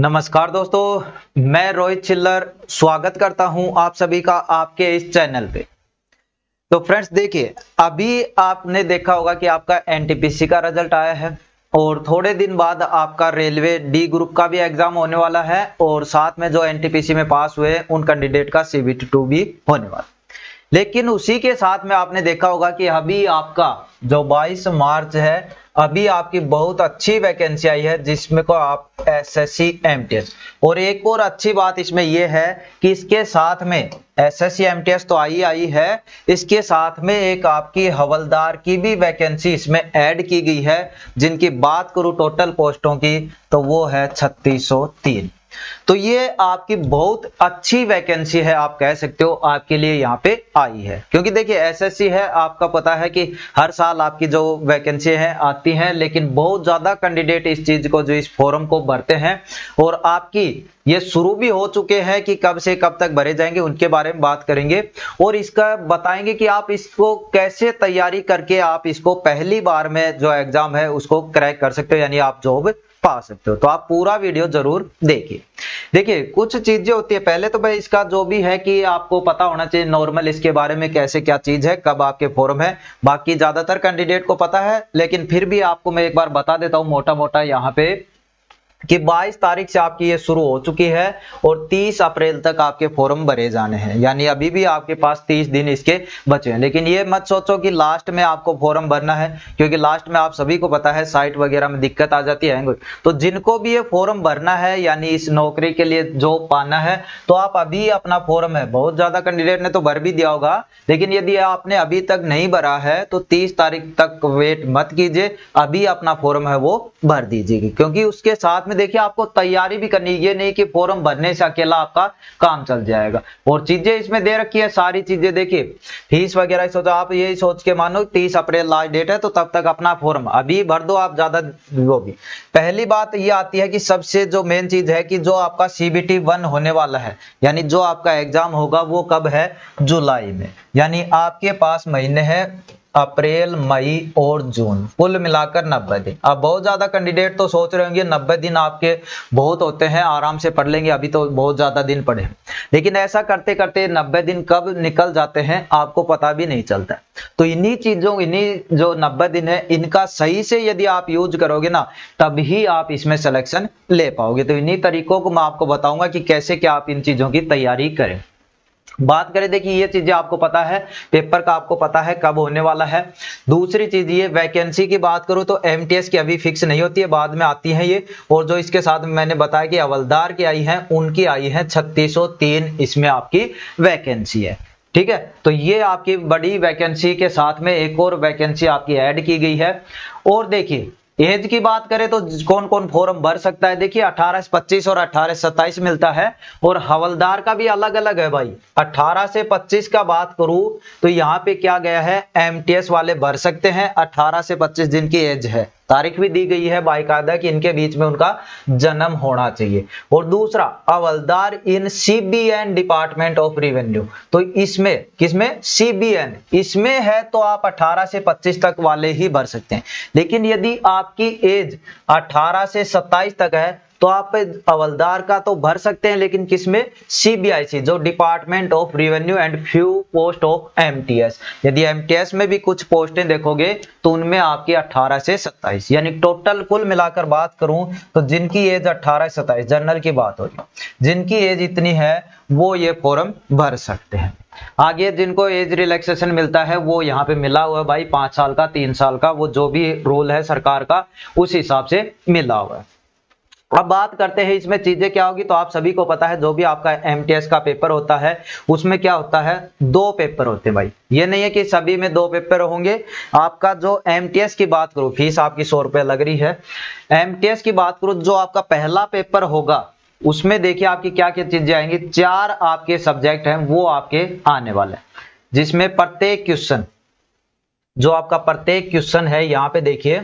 नमस्कार दोस्तों, मैं रोहित चिल्लर स्वागत करता हूं आप सभी का आपके इस चैनल पे। तो फ्रेंड्स देखिए, अभी आपने देखा होगा कि आपका एनटीपीसी का रिजल्ट आया है और थोड़े दिन बाद आपका रेलवे डी ग्रुप का भी एग्जाम होने वाला है और साथ में जो एनटीपीसी में पास हुए उन कैंडिडेट का CBT2 भी होने वाला। लेकिन उसी के साथ में आपने देखा होगा कि अभी आपका जो 22 मार्च है, अभी आपकी बहुत अच्छी वैकेंसी आई है जिसमें को आप SSC MTS, और एक और अच्छी बात इसमें यह है कि इसके साथ में SSC MTS तो आई है, इसके साथ में एक आपकी हवलदार की भी वैकेंसी इसमें ऐड की गई है, जिनकी बात करूं टोटल पोस्टों की तो वो है 3603। तो ये आपकी बहुत अच्छी वैकेंसी है, आप कह सकते हो आपके लिए यहाँ पे आई है। क्योंकि देखिए एसएससी है, आपका पता है कि हर साल आपकी जो वैकेंसी है आती है, लेकिन बहुत ज्यादा कैंडिडेट इस चीज को जो इस फॉर्म को भरते हैं और आपकी ये शुरू भी हो चुके हैं कि कब से कब तक भरे जाएंगे, उनके बारे में बात करेंगे और इसका बताएंगे कि आप इसको कैसे तैयारी करके आप इसको पहली बार में जो एग्जाम है उसको क्रैक कर सकते हो, यानी आप जॉब पा सकते हो। तो आप पूरा वीडियो जरूर देखिए। देखिए कुछ चीजें होती है, पहले तो भाई इसका जो भी है कि आपको पता होना चाहिए नॉर्मल इसके बारे में कैसे क्या चीज है, कब आपके फॉर्म है। बाकी ज्यादातर कैंडिडेट को पता है, लेकिन फिर भी आपको मैं एक बार बता देता हूं मोटा मोटा यहाँ पे कि 22 तारीख से आपकी ये शुरू हो चुकी है और 30 अप्रैल तक आपके फॉर्म भरे जाने हैं, यानी अभी भी आपके पास 30 दिन इसके बचे हैं। लेकिन ये मत सोचो कि लास्ट में आपको फॉर्म भरना है, क्योंकि लास्ट में आप सभी को पता है साइट वगैरह में दिक्कत आ जाती है। तो जिनको भी ये फॉर्म भरना है, यानी इस नौकरी के लिए जॉब पाना है, तो आप अभी अपना फॉर्म है, बहुत ज्यादा कैंडिडेट ने तो भर भी दिया होगा, लेकिन यदि आपने अभी तक नहीं भरा है तो 30 तारीख तक वेट मत कीजिए, अभी अपना फॉर्म है वो भर दीजिए। क्योंकि उसके साथ में देखिए आपको तैयारी भी करनी, ये नहीं कि फॉर्म भरने से अकेला आपका काम चल जाएगा। और चीजें इसमें दे रखी है सारी चीजें, देखिए फीस वगैरह सोचो, आप यही सोच के मानो 30 अप्रैल लास्ट डेट है, तो तब तक अपना फॉर्म अभी भर दो आप, ज्यादा वो भी। पहली बात ये आती है कि सबसे जो मेन चीज है कि जो आपका CBT1 होने वाला है, यानी जो आपका एग्जाम होगा वो कब है, जुलाई में। यानी आपके पास महीने हैं अप्रैल, मई और जून, कुल मिलाकर 90 दिन। अब बहुत ज्यादा कैंडिडेट तो सोच रहे होंगे 90 दिन आपके बहुत होते हैं, आराम से पढ़ लेंगे, अभी तो बहुत ज्यादा दिन पड़े। लेकिन ऐसा करते करते 90 दिन कब निकल जाते हैं आपको पता भी नहीं चलता। तो इन्हीं चीजों, इन्हीं जो 90 दिन है, इनका सही से यदि आप यूज करोगे ना, तभी आप इसमें सिलेक्शन ले पाओगे। तो इन्हीं तरीकों को मैं आपको बताऊंगा कि कैसे क्या आप इन चीजों की तैयारी करें। बात करें, देखिए ये चीजें आपको पता है, पेपर का आपको पता है कब होने वाला है। दूसरी चीज ये वैकेंसी की बात करूं तो MTS की अभी फिक्स नहीं होती है, बाद में आती है ये। और जो इसके साथ में मैंने बताया कि हवलदार की आई है, उनकी आई है 3603, इसमें आपकी वैकेंसी है। ठीक है, तो ये आपकी बड़ी वैकेंसी के साथ में एक और वैकेंसी आपकी ऐड की गई है। और देखिए एज की बात करें तो कौन कौन फॉर्म भर सकता है, देखिए 18 से 25 और 18 से 27 मिलता है। और हवलदार का भी अलग अलग है भाई। 18 से 25 का बात करूं तो यहाँ पे क्या गया है, MTS वाले भर सकते हैं 18 से 25 जिनकी एज है, तारीख भी दी गई है बाकायदा कि इनके बीच में उनका जन्म होना चाहिए। और दूसरा हवलदार इन CBN डिपार्टमेंट ऑफ रेवेन्यू, तो इसमें किसमें, CBN इसमें है, तो आप 18 से 25 तक वाले ही भर सकते हैं। लेकिन यदि आपकी एज 18 से 27 तक है तो आप हवलदार का तो भर सकते हैं, लेकिन किसमें, CBIC जो department of revenue and few post of MTS। यदि MTS में भी कुछ पोस्टें देखोगे तो उनमें आपकी 18 से 27, यानी टोटल कुल मिलाकर बात करूं तो जिनकी एज 18 से 27, जनरल की बात हो रही, जिनकी एज इतनी है वो ये फॉर्म भर सकते हैं। आगे जिनको एज रिलैक्सेशन मिलता है वो यहाँ पे मिला हुआ है भाई, 5 साल का, 3 साल का, वो जो भी रूल है सरकार का उस हिसाब से मिला हुआ है। अब बात करते हैं इसमें चीजें क्या होगी। तो आप सभी को पता है जो भी आपका MTS का पेपर होता है उसमें क्या होता है, 2 पेपर होते हैं भाई। ये नहीं है कि सभी में 2 पेपर होंगे। आपका जो MTS की बात करूं, फीस आपकी 100 रुपए लग रही है। MTS की बात करूं, जो आपका पहला पेपर होगा उसमें देखिए आपकी क्या क्या चीजें आएंगी, 4 आपके सब्जेक्ट हैं वो आपके आने वाले हैं, जिसमें प्रत्येक क्वेश्चन, जो आपका प्रत्येक क्वेश्चन है यहाँ पे देखिए,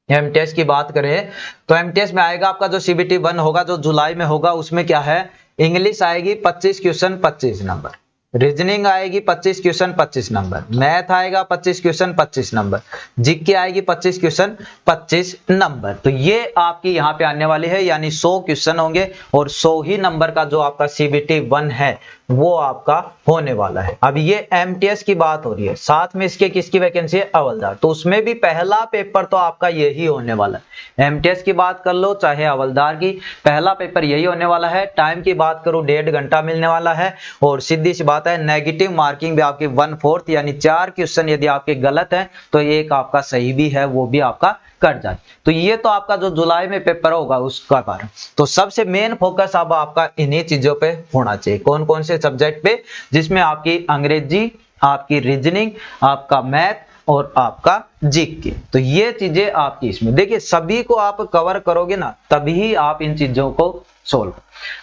MTS की बात करें तो MTS में आएगा आपका जो CBT1 होगा जो जुलाई में होगा, उसमें क्या है, इंग्लिश आएगी 25 क्वेश्चन 25 नंबर। रीजनिंग आएगी 25 क्वेश्चन 25 नंबर, मैथ आएगा 25 क्वेश्चन 25 नंबर, जीके आएगी 25 क्वेश्चन 25 नंबर। तो ये आपकी यहाँ पे आने वाली है, यानी 100 क्वेश्चन होंगे और 100 ही नंबर का जो आपका CBT 1 है वो आपका होने वाला है। अब ये MTS की बात हो रही है, साथ में इसके किसकी वैकेंसी है, हवलदार, तो उसमें भी पहला पेपर तो आपका यही होने वाला है। MTS की बात कर लो चाहे हवलदार की, पहला पेपर यही होने वाला है। टाइम की बात करूं 1.5 घंटा मिलने वाला है और सीधी सी बात है नेगेटिव मार्किंग भी आपकी 1/4, यानी 4 क्वेश्चन यदि आपके गलत है तो एक आपका सही भी है, वो भी आपका कट जाए। तो ये तो आपका जो जुलाई में पेपर होगा उसका कारण, तो सबसे मेन फोकस अब आपका इन्हीं चीजों पे होना चाहिए। कौन कौन से सब्जेक्ट पे, जिसमें आपकी अंग्रेजी, आपकी रीजनिंग, आपका मैथ और आपका जीके, तो ये चीजें आपकी इसमें देखिए सभी को आप कवर करोगे ना, तभी आप इन चीजों को सोल्व।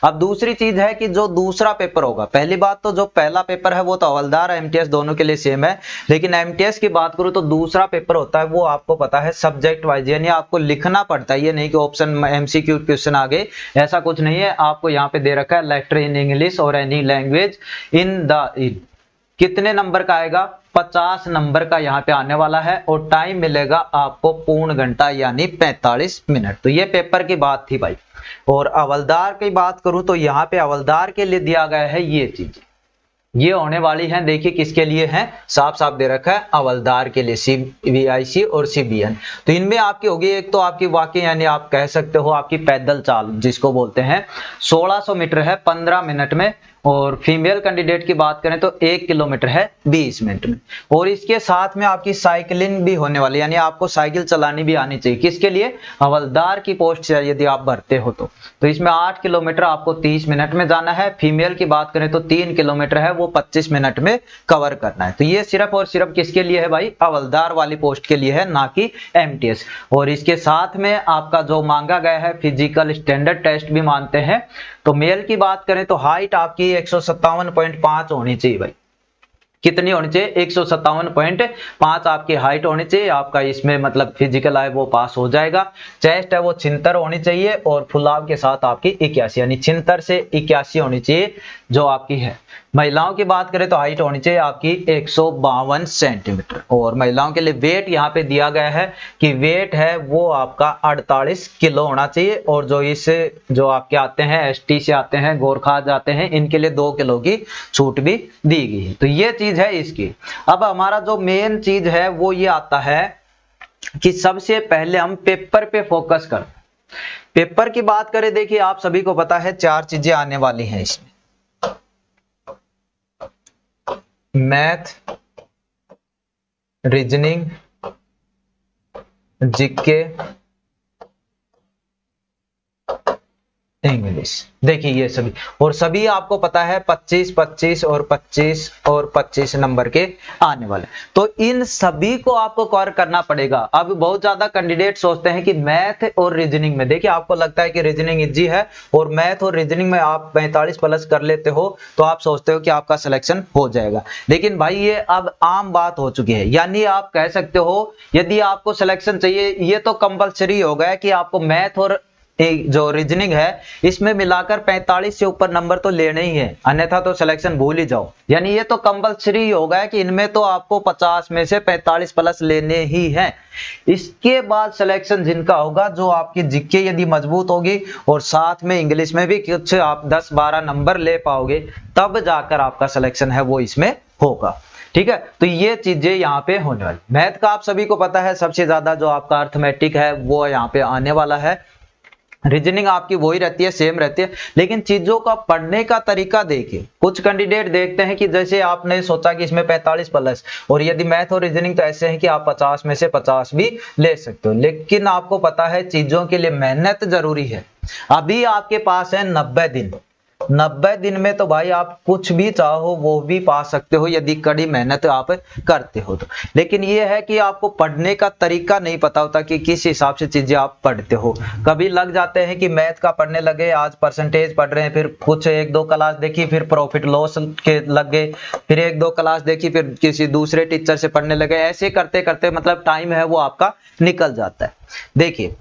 अब दूसरी चीज है कि जो दूसरा पेपर होगा, पहली बात तो जो पहला पेपर है वो तो हवलदार MTS दोनों के लिए सेम है, लेकिन MTS की बात करूं तो दूसरा पेपर होता है वो आपको पता है सब्जेक्ट वाइज, यानी आपको लिखना पड़ता है। ये नहीं कि ऑप्शन MCQ क्वेश्चन आ गए, ऐसा कुछ नहीं है। आपको यहाँ पे दे रखा है लेक्चर इन इंग्लिश और एनी लैंग्वेज इन द कितने नंबर का आएगा, 50 नंबर का यहाँ पे आने वाला है और टाइम मिलेगा आपको पूर्ण घंटा यानी 45 मिनट। तो ये पेपर की बात थी भाई। और हवलदार की बात करूं तो यहाँ पे हवलदार के लिए दिया गया है ये चीज, ये होने वाली है। देखिए किसके लिए है, साफ साफ दे रखा है हवलदार के लिए, CVIC और CBN। तो इनमें आपकी होगी एक तो आपकी वाकई, यानी आप कह सकते हो आपकी पैदल चाल जिसको बोलते हैं, 1600 मीटर है 15 मिनट में, और फीमेल कैंडिडेट की बात करें तो 1 किलोमीटर है 20 मिनट में। और इसके साथ में आपकी साइकिलिंग भी होने वाली, यानी आपको साइकिल चलानी भी आनी चाहिए। किसके लिए, हवलदार की पोस्ट यदि आप भरते हो तो इसमें 8 किलोमीटर आपको 30 मिनट में जाना है। फीमेल की बात करें तो 3 किलोमीटर है वो 25 मिनट में कवर करना है। तो ये सिर्फ और सिर्फ किसके लिए है भाई, हवलदार वाली पोस्ट के लिए है, ना कि MTS। और इसके साथ में आपका जो मांगा गया है फिजिकल स्टैंडर्ड टेस्ट भी मानते हैं। तो मेल की बात करें तो हाइट आपकी 157.5 होनी चाहिए भाई। कितनी होनी चाहिए, 157.5 आपकी हाइट होनी चाहिए। आपका इसमें मतलब फिजिकल है वो पास हो जाएगा। चेस्ट है वो 76 होनी चाहिए और फुलाव के साथ आपकी 81, यानी 76 से 81 होनी चाहिए जो आपकी है। महिलाओं की बात करें तो हाइट होनी चाहिए आपकी 152 सेंटीमीटर। और महिलाओं के लिए वेट यहाँ पे दिया गया है कि वेट है वो आपका 48 किलो होना चाहिए। और जो इससे जो आपके आते हैं ST से आते हैं, गोरखा जाते हैं, इनके लिए 2 किलो की छूट भी दी गई है। तो ये चीज है इसकी। अब हमारा जो मेन चीज है वो ये आता है कि सबसे पहले हम पेपर पे फोकस कर। पेपर की बात करें, देखिए आप सभी को पता है 4 चीजें आने वाली हैं इसमें, मैथ, रीजनिंग, जीके, इंग्लिश। देखिए ये सभी, और सभी आपको पता है 25 25 और 25 और 25 नंबर के आने वाले। तो इन सभी को आपको कवर करना पड़ेगा। अब बहुत ज्यादा कैंडिडेट सोचते हैं कि मैथ और रीजनिंग में, देखिए आपको लगता है कि रीजनिंग इजी है और मैथ और रीजनिंग में आप 45 प्लस कर लेते हो तो आप सोचते हो कि आपका सिलेक्शन हो जाएगा। लेकिन भाई ये अब आम बात हो चुकी है, यानी आप कह सकते हो यदि आपको सिलेक्शन चाहिए, ये तो कंपलसरी हो गया कि आपको मैथ और जो रीजनिंग है इसमें मिलाकर 45 से ऊपर नंबर तो लेने ही है, अन्यथा तो सिलेक्शन भूल ही जाओ। यानी ये तो कंपलसरी हो गया कि इनमें तो आपको 50 में से 45 प्लस लेने ही हैं। इसके बाद सिलेक्शन जिनका होगा, जो आपकी जीके यदि मजबूत होगी और साथ में इंग्लिश में भी कुछ आप 10-12 नंबर ले पाओगे, तब जाकर आपका सिलेक्शन है वो इसमें होगा। ठीक है, तो ये चीजें यहाँ पे होने वाली। मैथ का आप सभी को पता है सबसे ज्यादा जो आपका अर्थमेटिक है वो यहाँ पे आने वाला है। रीजनिंग आपकी वही रहती है, सेम रहती है, लेकिन चीजों का पढ़ने का तरीका देखिए। कुछ कैंडिडेट देखते हैं कि जैसे आपने सोचा कि इसमें 45 प्लस, और यदि मैथ और रीजनिंग तो ऐसे है कि आप 50 में से 50 भी ले सकते हो। लेकिन आपको पता है चीजों के लिए मेहनत जरूरी है। अभी आपके पास है 90 दिन। 90 दिन में तो भाई आप कुछ भी चाहो वो भी पा सकते हो यदि कड़ी मेहनत आप करते हो तो। लेकिन ये है कि आपको पढ़ने का तरीका नहीं पता होता कि किस हिसाब से चीजें आप पढ़ते हो। कभी लग जाते हैं कि मैथ का पढ़ने लगे, आज परसेंटेज पढ़ रहे हैं, फिर कुछ 1-2 क्लास देखी, फिर प्रॉफिट लॉस के लग गए, फिर 1-2 क्लास देखी, फिर किसी दूसरे टीचर से पढ़ने लगे। ऐसे करते करते मतलब टाइम है वो आपका निकल जाता है। देखिए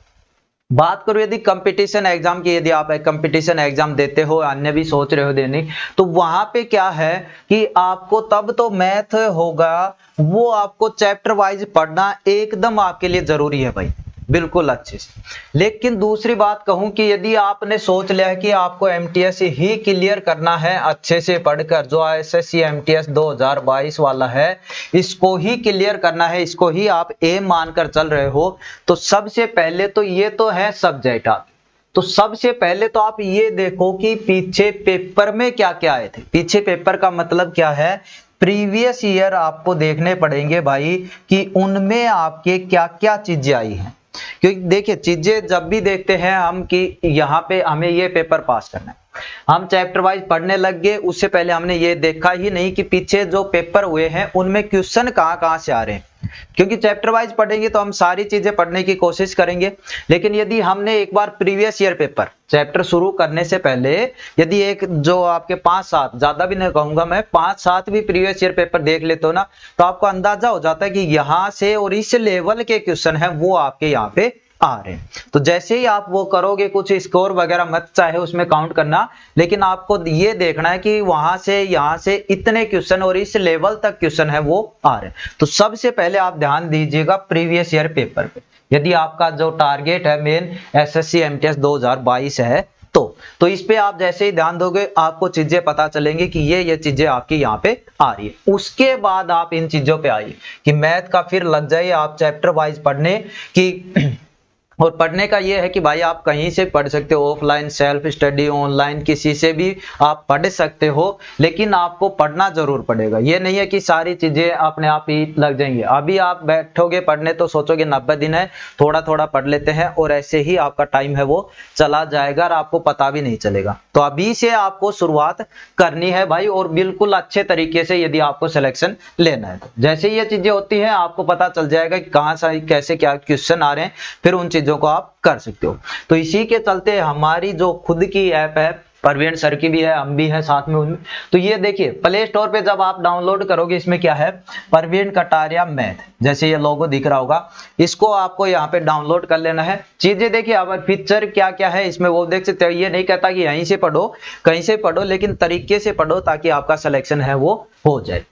बात करो यदि कंपटीशन एग्जाम की, यदि आप एक कंपटीशन एग्जाम देते हो, अन्य भी सोच रहे हो देने, तो वहां पे क्या है कि आपको तब तो मैथ होगा, वो आपको चैप्टर वाइज पढ़ना एकदम आपके लिए जरूरी है भाई, बिल्कुल अच्छे से। लेकिन दूसरी बात कहूं कि यदि आपने सोच लिया है कि आपको एमटीएस ही क्लियर करना है अच्छे से पढ़कर, जो एसएससी एमटीएस 2022 वाला है इसको ही क्लियर करना है, इसको ही आप एम मानकर चल रहे हो, तो सबसे पहले तो ये तो है सब्जेक्ट आप, तो सबसे पहले तो आप ये देखो कि पीछे पेपर में क्या क्या आए थे। पीछे पेपर का मतलब क्या है, प्रीवियस ईयर आपको देखने पड़ेंगे भाई कि उनमें आपके क्या क्या चीजें आई हैं। क्योंकि देखिए चीजें जब भी देखते हैं हम कि यहाँ पे हमें ये पेपर पास करना है, हम चैप्टर वाइज पढ़ने लग गए, उससे पहले हमने ये देखा ही नहीं कि पीछे जो पेपर हुए हैं उनमें क्वेश्चन कहाँ से आ रहे हैं। क्योंकि चैप्टर वाइज पढ़ेंगे तो हम सारी चीजें पढ़ने की कोशिश करेंगे, लेकिन यदि हमने एक बार प्रीवियस ईयर पेपर चैप्टर शुरू करने से पहले यदि एक जो आपके 5-7, ज्यादा भी नहीं कहूंगा मैं, 5-7 भी प्रीवियस ईयर पेपर देख लेते हो ना, तो आपको अंदाजा हो जाता है कि यहाँ से और इस लेवल के क्वेश्चन है वो आपके यहाँ पे आ रहे हैं। तो जैसे ही आप वो करोगे, कुछ स्कोर वगैरह मत चाहे उसमें काउंट करना, लेकिन आपको ये देखना है कि वहां से यहाँ से इतने क्वेश्चन और इस लेवल तक क्वेश्चन है वो आ रहे हैं। तो सबसे पहले आप ध्यान दीजिएगा प्रीवियस ईयर पेपर पे, यदि आपका जो टारगेट है मेन एसएससी एमटीएस 2022 है तो इस पे आप जैसे ही ध्यान दोगे आपको चीजें पता चलेंगी कि ये चीजें आपकी यहाँ पे आ रही है। उसके बाद आप इन चीजों पे आइए कि मैथ का फिर लग जाइए आप चैप्टर वाइज पढ़ने की। और पढ़ने का ये है कि भाई आप कहीं से पढ़ सकते हो, ऑफलाइन सेल्फ स्टडी, ऑनलाइन किसी से भी आप पढ़ सकते हो, लेकिन आपको पढ़ना जरूर पड़ेगा। ये नहीं है कि सारी चीजें अपने आप ही लग जाएंगी। अभी आप बैठोगे पढ़ने तो सोचोगे 90 दिन है, थोड़ा थोड़ा पढ़ लेते हैं, और ऐसे ही आपका टाइम है वो चला जाएगा और आपको पता भी नहीं चलेगा। तो अभी से आपको शुरुआत करनी है भाई, और बिल्कुल अच्छे तरीके से यदि आपको सिलेक्शन लेना है। तो जैसे ये चीजें होती हैं आपको पता चल जाएगा कि कहाँ से कैसे क्या क्वेश्चन आ रहे हैं, फिर उन चीजों को आप कर सकते हो। तो इसी के चलते हमारी जो खुद की ऐप है, परवीन सर की भी है, हम भी है साथ में उनमें। तो ये देखिए प्ले स्टोर पे जब आप डाउनलोड करोगे, इसमें क्या है, परवीन कटारिया मैथ, जैसे ये लोगो दिख रहा होगा, इसको आपको यहाँ पे डाउनलोड कर लेना है। चीजें देखिए अब फीचर क्या क्या है इसमें वो देख सकते हो। ये नहीं कहता कि यहीं से पढ़ो कहीं से पढ़ो, लेकिन तरीके से पढ़ो ताकि आपका सिलेक्शन है वो हो जाए।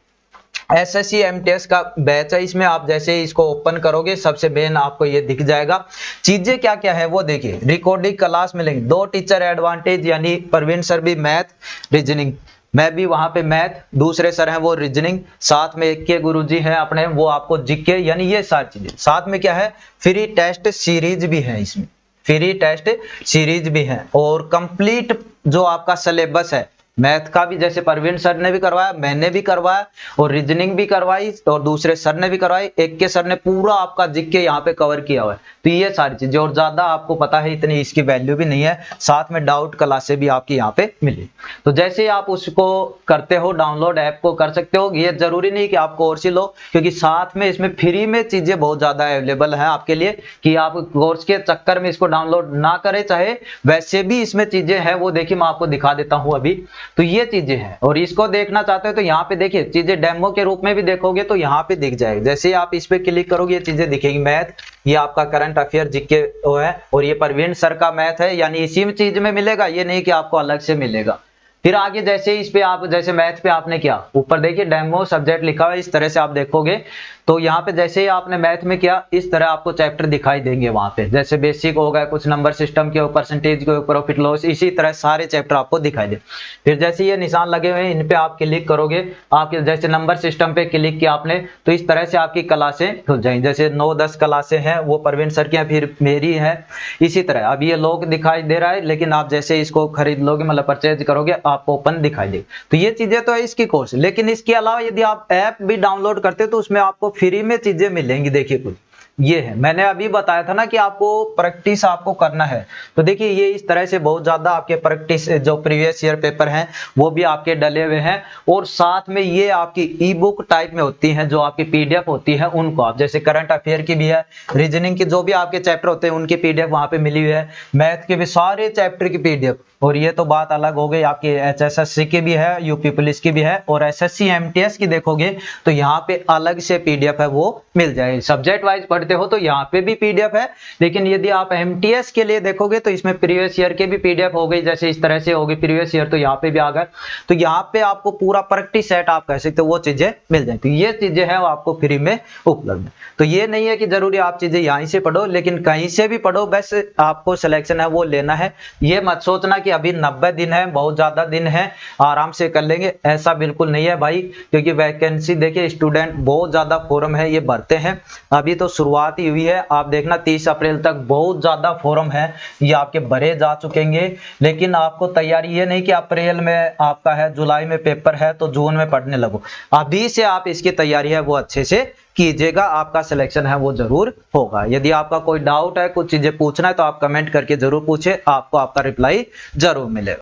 एसएससी एमटीएस का बैच है, इसमें आप जैसे ही इसको ओपन करोगे सबसे मेन आपको ये दिख जाएगा। चीजें क्या क्या है वो देखिए, रिकॉर्डिंग क्लास मिलेंगे, 2 टीचर एडवांटेज, यानी परवीन सर भी मैथ रीजनिंग, मैं भी वहां पे मैथ, दूसरे सर हैं वो रीजनिंग, साथ में एक के गुरुजी हैं अपने वो आपको जीके, यानी ये सारी चीजें। साथ में क्या है, फ्री टेस्ट सीरीज भी है, इसमें फ्री टेस्ट सीरीज भी है, और कंप्लीट जो आपका सिलेबस है मैथ का भी, जैसे परवीन सर ने भी करवाया, मैंने भी करवाया, और रीजनिंग भी करवाई, और दूसरे सर ने भी करवाई, एक के सर ने पूरा आपका जीके यहाँ पे कवर किया हुआ है। तो ये सारी चीजें, और ज्यादा आपको पता है इतनी इसकी वैल्यू भी नहीं है, साथ में डाउट क्लासेस भी आपकी यहाँ पे मिली। तो जैसे ही आप उसको करते हो, डाउनलोड ऐप को कर सकते हो। ये जरूरी नहीं कि आप कोर्स ही लो, क्योंकि साथ में इसमें फ्री में चीजें बहुत ज्यादा अवेलेबल है आपके लिए, कि आप कोर्स के चक्कर में इसको डाउनलोड ना करें, चाहे वैसे भी इसमें चीजें हैं वो देखिए मैं आपको दिखा देता हूँ अभी। तो ये चीजें हैं, और इसको देखना चाहते हो तो यहाँ पे देखिए चीजें डेमो के रूप में भी देखोगे तो यहाँ पे दिख जाएगी। जैसे आप इस पे क्लिक करोगे ये चीजें दिखेगी, मैथ, ये आपका करंट अफेयर जीके वो है, और ये परवीन सर का मैथ है, यानी इसी चीज में मिलेगा, ये नहीं कि आपको अलग से मिलेगा। फिर आगे जैसे इस पे आप जैसे मैथ पे आपने किया, ऊपर देखिए डेमो सब्जेक्ट लिखा हुआ है, इस तरह से आप देखोगे तो यहाँ पे जैसे ही आपने मैथ में किया इस तरह आपको चैप्टर दिखाई देंगे वहां पे, जैसे बेसिक हो गया, कुछ नंबर सिस्टम के ऊपर, परसेंटेज के ऊपर, प्रॉफिट लॉस, इसी तरह सारे चैप्टर आपको दिखाई दे। फिर जैसे ये निशान लगे हुए हैं इन पे आप क्लिक करोगे, आपके जैसे नंबर सिस्टम पे क्लिक किया आपने तो इस तरह से आपकी क्लासें खुल जाएंगी। जैसे 9-10 क्लासें हैं वो परवीन सर की हैं, फिर मेरी है, इसी तरह। अब ये लोग दिखाई दे रहा है, लेकिन आप जैसे इसको खरीद लोगे, मतलब परचेज करोगे, आपको ओपन दिखाई देगा। तो ये चीजें तो है इसकी कोर्स, लेकिन इसके अलावा यदि आप ऐप भी डाउनलोड करते हो तो उसमें आपको फ्री में चीजें मिलेंगी। देखिए कुछ ये है, मैंने अभी बताया था ना कि आपको प्रैक्टिस आपको करना है, तो देखिए ये इस तरह से बहुत ज्यादा आपके प्रैक्टिस जो प्रीवियस ईयर पेपर हैं वो भी आपके डले हुए हैं, और साथ में ये आपकी ई बुक टाइप में होती हैं, जो आपकी पीडीएफ होती है उनको आप, जैसे करंट अफेयर की भी है, रीजनिंग की जो भी आपके चैप्टर होते हैं उनकी पीडीएफ वहां पे मिली हुई है, मैथ के भी सारे चैप्टर की पीडीएफ। और ये तो बात अलग हो गई, आपकी एचएसएससी की भी है, यूपी पुलिस की भी है, और एसएससी एमटीएस की देखोगे तो यहाँ पे अलग से पीडीएफ है वो मिल जाएगी। सब्जेक्ट वाइज पढ़ते करते हो तो यहाँ पे भी पीडीएफ है, लेकिन यदि आप एमटीएस के लिए देखोगे तो इसमें प्रीवियस ईयर के भी पीडीएफ हो गई, जैसे इस तरह से होगी प्रीवियस ईयर, तो यहाँ पे भी आ गए। तो यहाँ पे आपको पूरा प्रैक्टिस सेट आप कह सकते हो वो चीजें मिल जाएंगी। ये चीजें हैं वो आपको फ्री में उपलब्ध है। तो ये नहीं है कि जरूरी आप चीजें यहीं से पढ़ो, लेकिन कहीं से भी पढ़ो, बस आपको सिलेक्शन है वो लेना है। ये मत सोचना कि अभी 90 दिन है, बहुत ज्यादा दिन है, आराम से कर लेंगे, ऐसा बिल्कुल नहीं है भाई। क्योंकि वैकेंसी देखिए स्टूडेंट बहुत ज्यादा फॉर्म है ये भरते हैं, अभी तो शुरुआत ही हुई है। आप देखना 30 अप्रैल तक बहुत ज्यादा फॉर्म है ये आपके भरे जा चुकेंगे। लेकिन आपको तैयारी ये नहीं कि अप्रैल में आपका है, जुलाई में पेपर है तो जून में पढ़ने लगो, अभी से आप इसकी तैयारी है वो अच्छे से कीजिएगा, आपका सिलेक्शन है वो जरूर होगा। यदि आपका कोई डाउट है, कुछ चीजें पूछना है तो आप कमेंट करके जरूर पूछे, आपको आपका रिप्लाई जरूर मिलेगा।